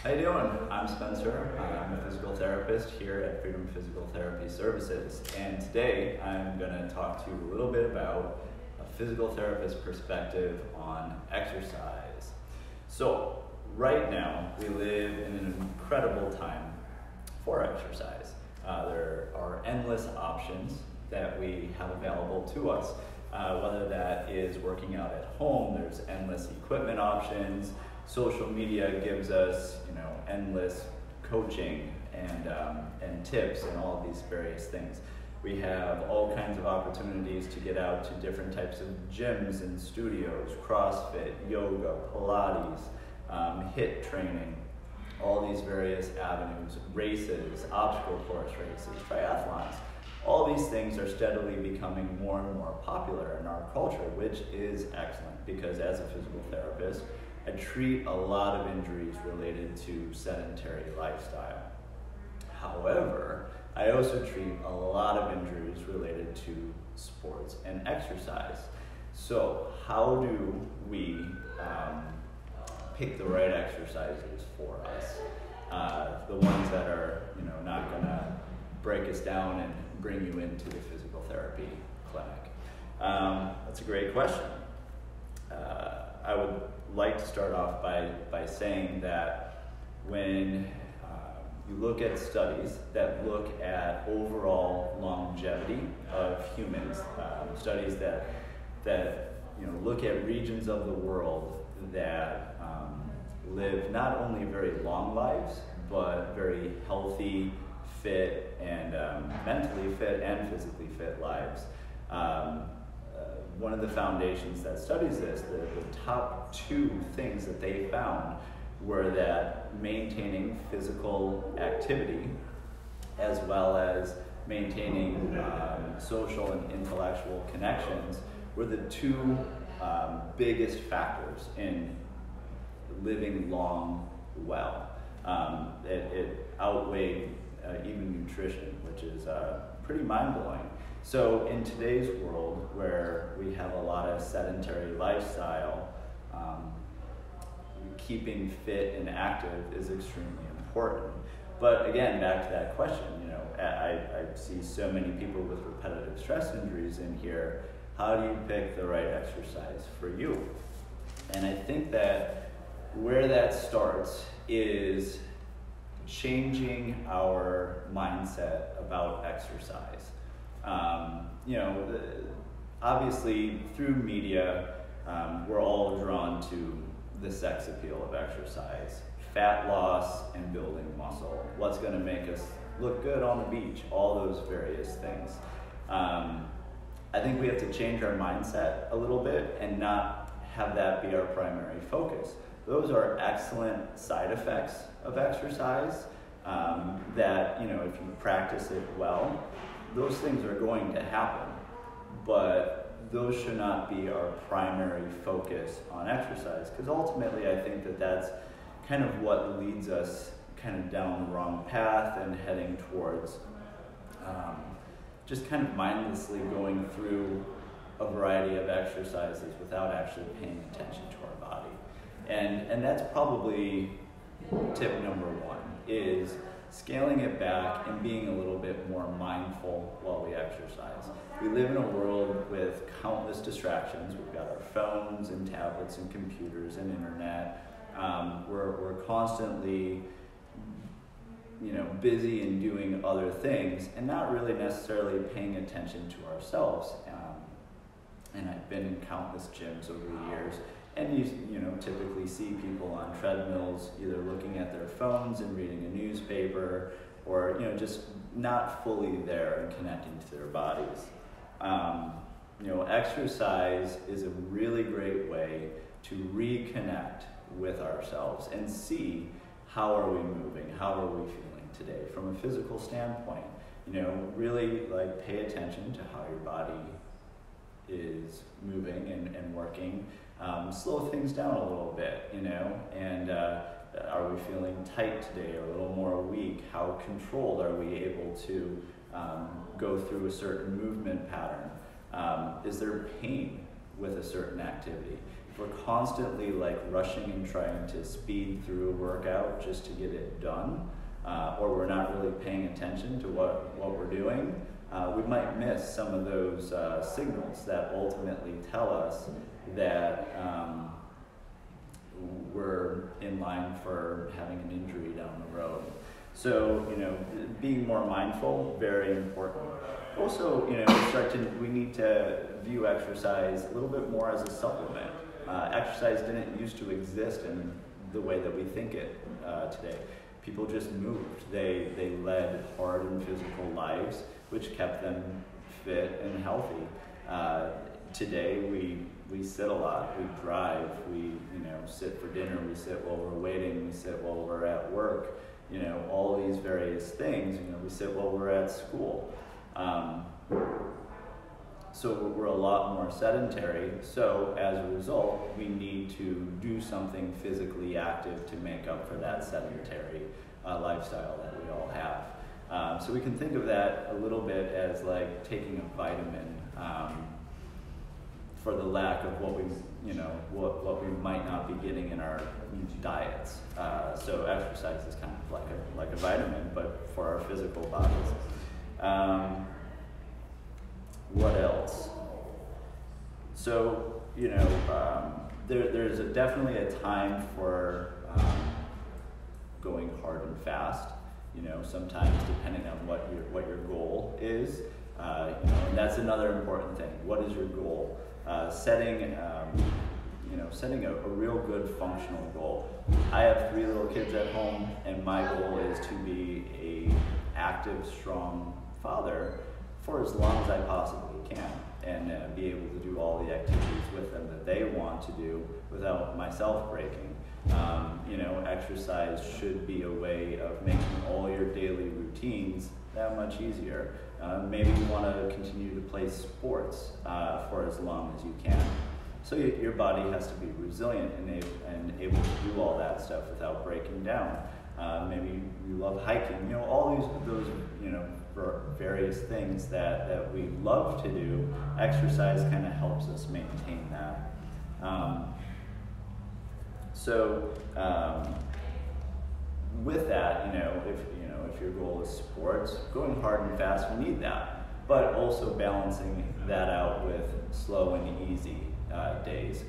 How you doing? I'm Spencer. I'm a physical therapist here at Freedom Physical Therapy Services, and today I'm going to talk to you a little bit about a physical therapist perspective on exercise. So, right now we live in an incredible time for exercise. There are endless options that we have available to us. Whether that is working out at home, there's endless equipment options. Social media gives us, endless coaching and tips and all of these various things. We have all kinds of opportunities to get out to different types of gyms and studios, CrossFit, yoga, Pilates, HIIT training, all these various avenues, races, obstacle course races, triathlons. All these things are steadily becoming more and more popular in our culture, which is excellent because as a physical therapist, I treat a lot of injuries related to sedentary lifestyle. However, I also treat a lot of injuries related to sports and exercise. So how do we pick the right exercises for us? The ones that are not going to break us down and bring you into the physical therapy clinic? That's a great question. I would like to start off by saying that when you look at studies that look at overall longevity of humans, studies that look at regions of the world that live not only very long lives, but very healthy, fit, and mentally fit and physically fit lives. One of the foundations that studies this, the top two things that they found were that maintaining physical activity as well as maintaining social and intellectual connections were the two biggest factors in living long well. It outweighed even nutrition, which is pretty mind-blowing. So in today's world where we have a lot of sedentary lifestyle, keeping fit and active is extremely important. But again, back to that question, I see so many people with repetitive stress injuries in here. How do you pick the right exercise for you? And I think that where that starts is changing our mindset about exercise. Obviously through media, we're all drawn to the sex appeal of exercise, fat loss and building muscle, what's going to make us look good on the beach, all those various things. I think we have to change our mindset a little bit and not have that be our primary focus. Those are excellent side effects of exercise that, if you practice it well, those things are going to happen. But those should not be our primary focus on exercise, because ultimately I think that that's kind of what leads us kind of down the wrong path and heading towards just kind of mindlessly going through a variety of exercises without actually paying attention to our body. And that's probably tip number one, is scaling it back and being a little bit more mindful while we exercise. We live in a world with countless distractions. We've got our phones and tablets and computers and internet. We're constantly busy and doing other things and not really necessarily paying attention to ourselves. And I've been in countless gyms over the years, and you typically see people on treadmills either looking at their phones and reading a newspaper, or just not fully there and connecting to their bodies. Exercise is a really great way to reconnect with ourselves and see how are we moving, how are we feeling today from a physical standpoint. Really pay attention to how your body is moving and working. Slow things down a little bit, and are we feeling tight today or a little more weak? How controlled are we able to go through a certain movement pattern? Is there pain with a certain activity? we're constantly like rushing and trying to speed through a workout just to get it done, or we're not really paying attention to what we're doing, we might miss some of those signals that ultimately tell us that we're in line for having an injury down the road. So, being more mindful, very important. Also, we need to view exercise a little bit more as a supplement. Exercise didn't used to exist in the way that we think it today. People just moved. They led hard and physical lives, which kept them fit and healthy. Today, we sit a lot, we drive, we sit for dinner, we sit while we're waiting, we sit while we're at work, all these various things, we sit while we're at school. So we're a lot more sedentary, so as a result, we need to do something physically active to make up for that sedentary lifestyle that we all have. So we can think of that a little bit as like taking a vitamin for the lack of what we might not be getting in our diets. So exercise is kind of like a vitamin, but for our physical bodies. What else? So there's definitely a time for going hard and fast. Sometimes depending on what your goal is, and that's another important thing. What is your goal? Setting a real good functional goal. I have 3 little kids at home, and my goal is to be a active, strong father for as long as I possibly can, and be able to do all the activities with them that they want to do without myself breaking. Exercise should be a way of making all your daily routines that much easier. Maybe you want to continue to play sports for as long as you can. So your body has to be resilient and able to do all that stuff without breaking down. Maybe you love hiking. All those various things that we love to do. Exercise kind of helps us maintain that. With that, if your goal is sports, going hard and fast, we need that. But also balancing that out with slow and easy days.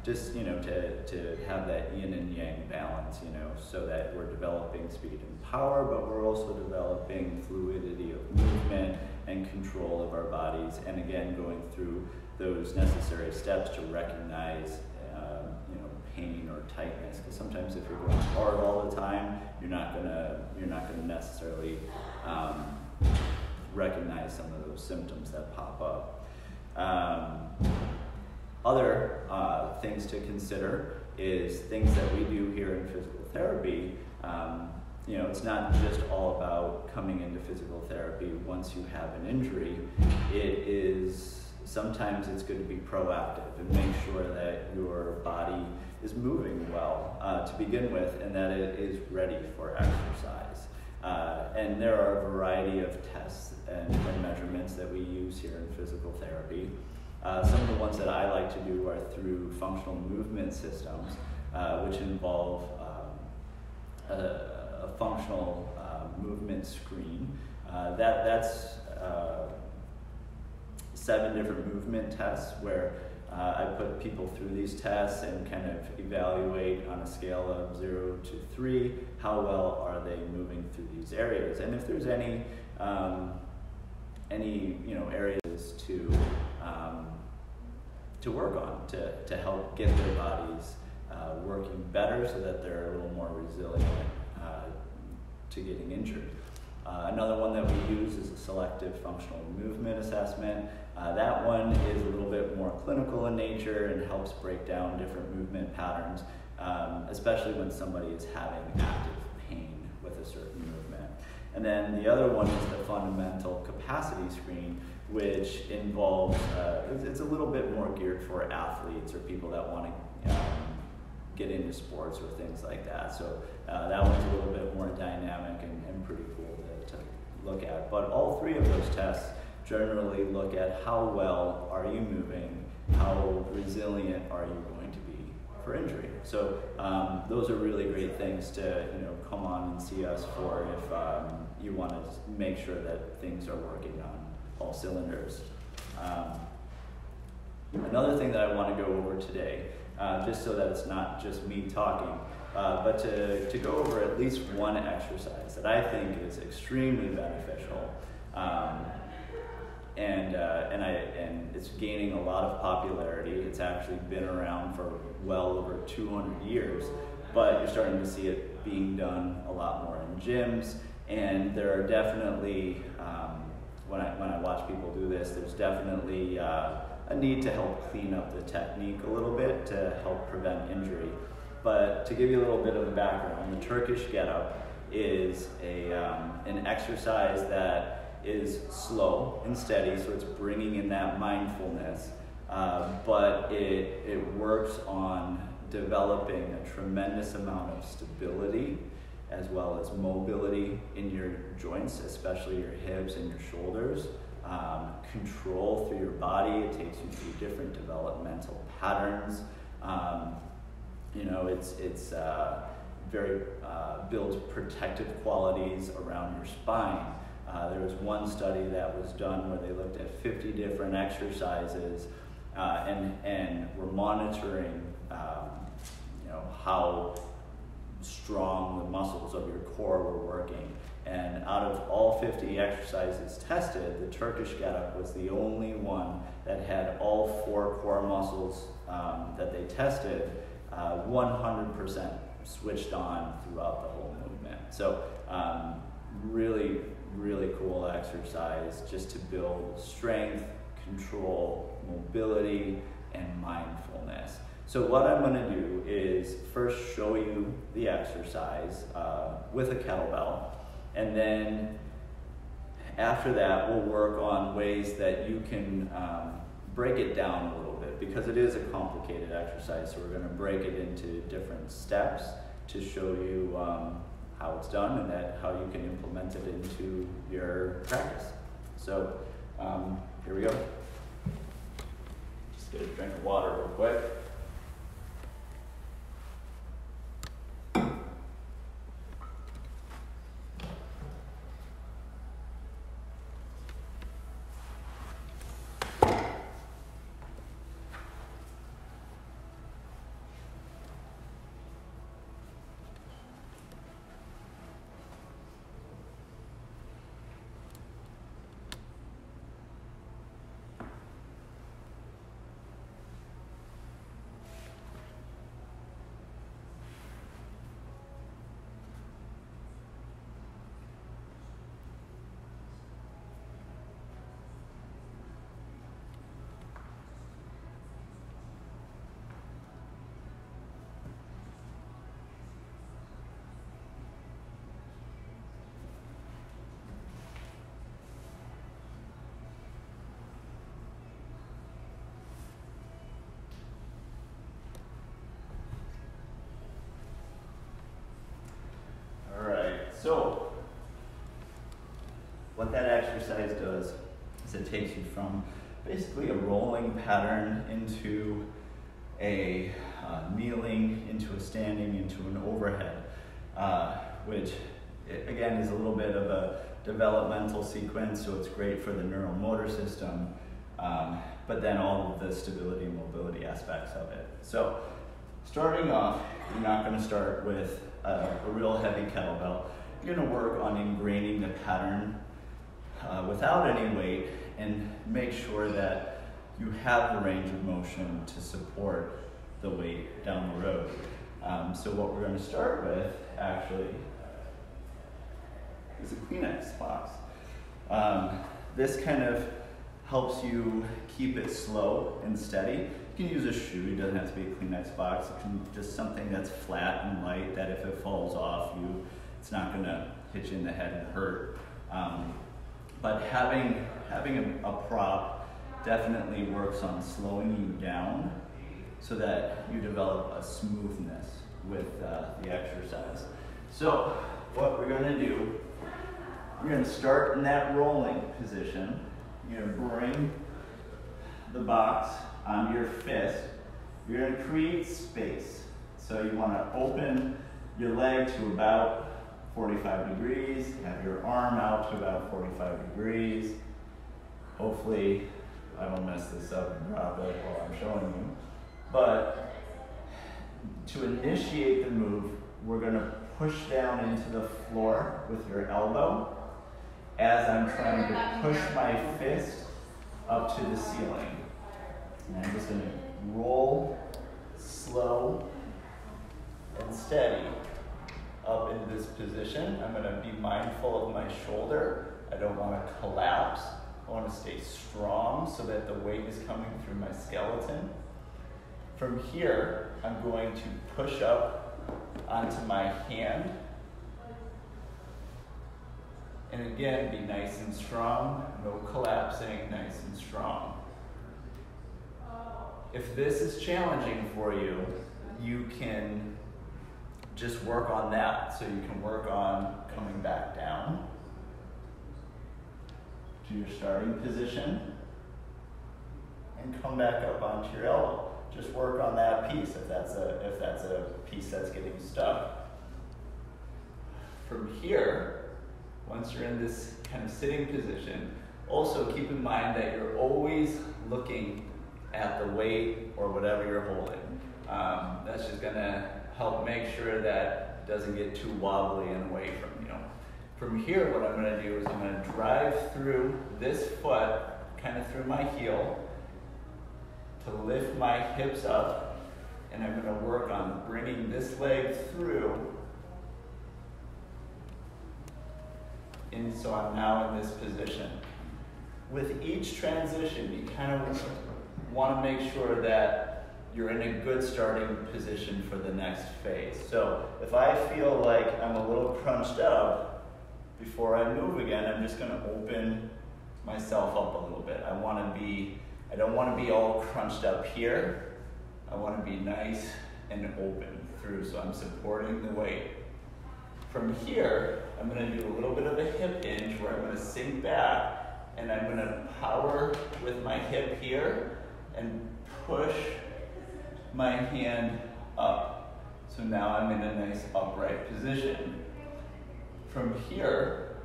Just to have that yin and yang balance, so that we're developing speed and power, but we're also developing fluidity of movement and control of our bodies, and again going through those necessary steps to recognize pain or tightness, because sometimes if you're going hard all the time, you're not gonna necessarily recognize some of those symptoms that pop up. Other things to consider is things that we do here in physical therapy. It's not just all about coming into physical therapy once you have an injury. Sometimes it's good to be proactive and make sure that your body is moving well to begin with, and that it is ready for exercise. And there are a variety of tests and measurements that we use here in physical therapy. Some of the ones that I like to do are through functional movement systems, which involve a functional movement screen. That's 7 different movement tests where I put people through these tests and kind of evaluate on a scale of 0 to 3 how well are they moving through these areas, and if there's any areas to work on to help get their bodies working better so that they're a little more resilient to getting injured. Another one that we use is a selective functional movement assessment. That one is a little bit more clinical in nature and helps break down different movement patterns, especially when somebody is having active pain with a certain movement. And then the other one is the fundamental capacity screen, which involves, it's a little bit more geared for athletes or people that want to get into sports or things like that. So that one's a little bit more dynamic and pretty cool to look at. But all 3 of those tests generally look at how well are you moving how resilient are you going to be for injury? So those are really great things to come on and see us for if you want to make sure that things are working on all cylinders. Another thing that I want to go over today, just so that it's not just me talking, but to go over at least one exercise that I think is extremely beneficial, and it's gaining a lot of popularity. It's actually been around for well over 200 years, but you're starting to see it being done a lot more in gyms, and there are definitely, when I watch people do this, there's definitely a need to help clean up the technique a little bit to help prevent injury. But to give you a little bit of a background, the Turkish Get Up is an exercise that is slow and steady, so it's bringing in that mindfulness, but it works on developing a tremendous amount of stability as well as mobility in your joints, especially your hips and your shoulders, control through your body. It takes you through different developmental patterns. It's very builds protective qualities around your spine. There was one study that was done where they looked at 50 different exercises and were monitoring how strong the muscles of your core were working. And out of all 50 exercises tested, the Turkish Get Up was the only one that had all 4 core muscles that they tested 100% switched on throughout the whole movement. So really, really cool exercise just to build strength, control, mobility, and mindfulness. So what I'm going to do is first show you the exercise with a kettlebell, and then after that we'll work on ways that you can break it down a little bit, because it is a complicated exercise. So we're going to break it into different steps to show you how it's done and how you can implement it into your practice. So here we go. Just get a drink of water real quick. So, what that exercise does is it takes you from basically a rolling pattern into a kneeling, into a standing, into an overhead, which again is a little bit of a developmental sequence, so it's great for the neuromotor system, but then all of the stability and mobility aspects of it. So, starting off, you're not going to start with a real heavy kettlebell. You're going to work on ingraining the pattern without any weight, and make sure that you have the range of motion to support the weight down the road. So what we're going to start with, actually, is a Kleenex box. This kind of helps you keep it slow and steady. You can use a shoe, it doesn't have to be a Kleenex box. It can be just something that's flat and light, that if it falls off, it's not going to hit you in the head and hurt. But having a prop definitely works on slowing you down so that you develop a smoothness with the exercise. So what we're going to do, we're going to start in that rolling position. You're going to bring the box on your fist, you're going to create space. So you want to open your leg to about 45 degrees, have your arm out to about 45 degrees. Hopefully, I won't mess this up and drop it while I'm showing you. But to initiate the move, we're going to push down into the floor with your elbow as I'm trying to push my fist up to the ceiling. And I'm just going to roll slow and steady up into this position. I'm going to be mindful of my shoulder. I don't want to collapse. I want to stay strong so that the weight is coming through my skeleton. From here, I'm going to push up onto my hand. And again, be nice and strong, no collapsing, nice and strong. If this is challenging for you, you can just work on that. So you can work on coming back down to your starting position and come back up onto your elbow. Just work on that piece if that's a piece that's getting stuck. From here, once you're in this kind of sitting position, also keep in mind that you're always looking at the weight or whatever you're holding. That's just gonna help make sure that it doesn't get too wobbly and away from you. From here, what I'm gonna do is I'm gonna drive through this foot, kind of through my heel, to lift my hips up, and I'm gonna work on bringing this leg through. And so I'm now in this position. With each transition, you kind of want to make sure that you're in a good starting position for the next phase. So if I feel like I'm a little crunched up, before I move again, I'm just going to open myself up a little bit. I don't want to be all crunched up here. I want to be nice and open through, so I'm supporting the weight. From here, I'm going to do a little bit of a hip hinge where I'm going to sink back and I'm going to power with my hip here and push my hand up. So now I'm in a nice upright position. From here,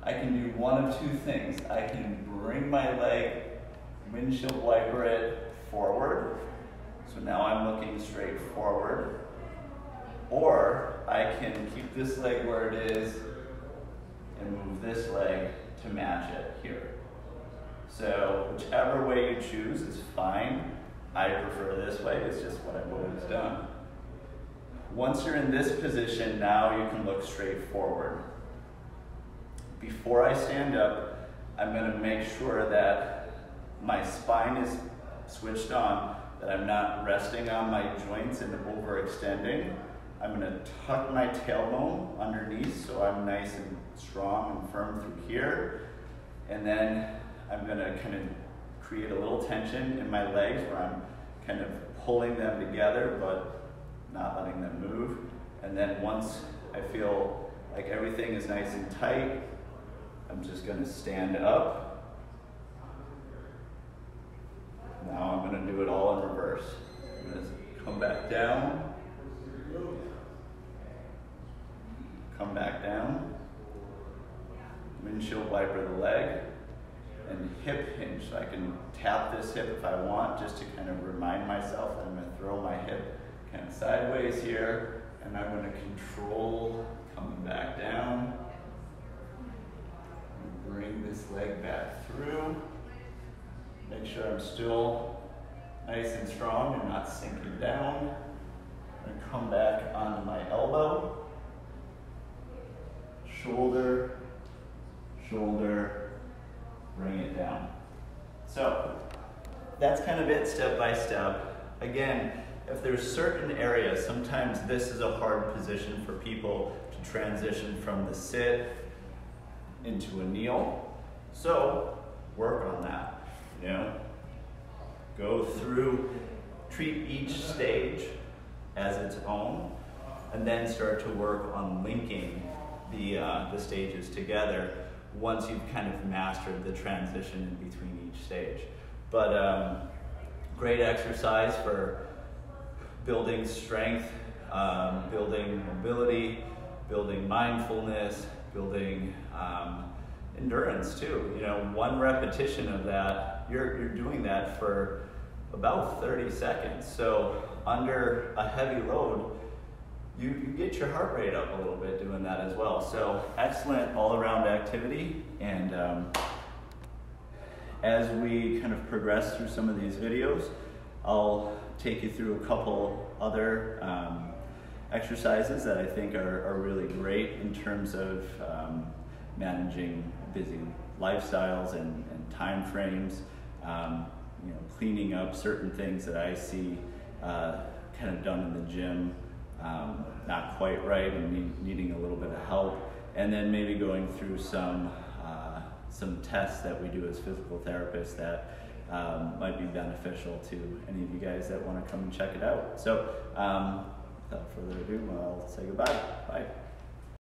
I can do one of two things. I can bring my leg, windshield wiper it forward. So now I'm looking straight forward. Or I can keep this leg where it is and move this leg to match it here. So whichever way you choose is fine. I prefer this way, it's just what I've always done. Once you're in this position, now you can look straight forward. Before I stand up, I'm going to make sure that my spine is switched on, that I'm not resting on my joints and overextending. I'm going to tuck my tailbone underneath so I'm nice and strong and firm through here. And then I'm going to kind of create a little tension in my legs where I'm kind of pulling them together but not letting them move. And then once I feel like everything is nice and tight, I'm just going to stand up. Now I'm going to do it all in reverse. I'm going to come back down. Come back down, windshield wiper the leg, and hip hinge. So I can tap this hip if I want, just to kind of remind myself that I'm going to throw my hip kind of sideways here, and I'm going to control coming back down. Bring this leg back through. Make sure I'm still nice and strong and not sinking down. I'm going to come back onto my elbow. Shoulder, shoulder, bring it down. So that's kind of it step by step. Again, if there's certain areas, sometimes this is a hard position for people to transition from the sit into a kneel. So work on that, Go through, treat each stage as its own, and then start to work on linking the stages together once you've kind of mastered the transition in between each stage. But Great exercise for building strength, building mobility, building mindfulness, building endurance too. You know, one repetition of that, you're doing that for about 30 seconds. So under a heavy load, you get your heart rate up a little bit doing that as well. So excellent all-around activity. And as we kind of progress through some of these videos, I'll take you through a couple other exercises that I think are really great in terms of managing busy lifestyles and time frames, you know, cleaning up certain things that I see kind of done in the gym not quite right and needing a little bit of help, and then maybe going through some tests that we do as physical therapists that might be beneficial to any of you guys that want to come and check it out. So without further ado, I'll say goodbye. Bye.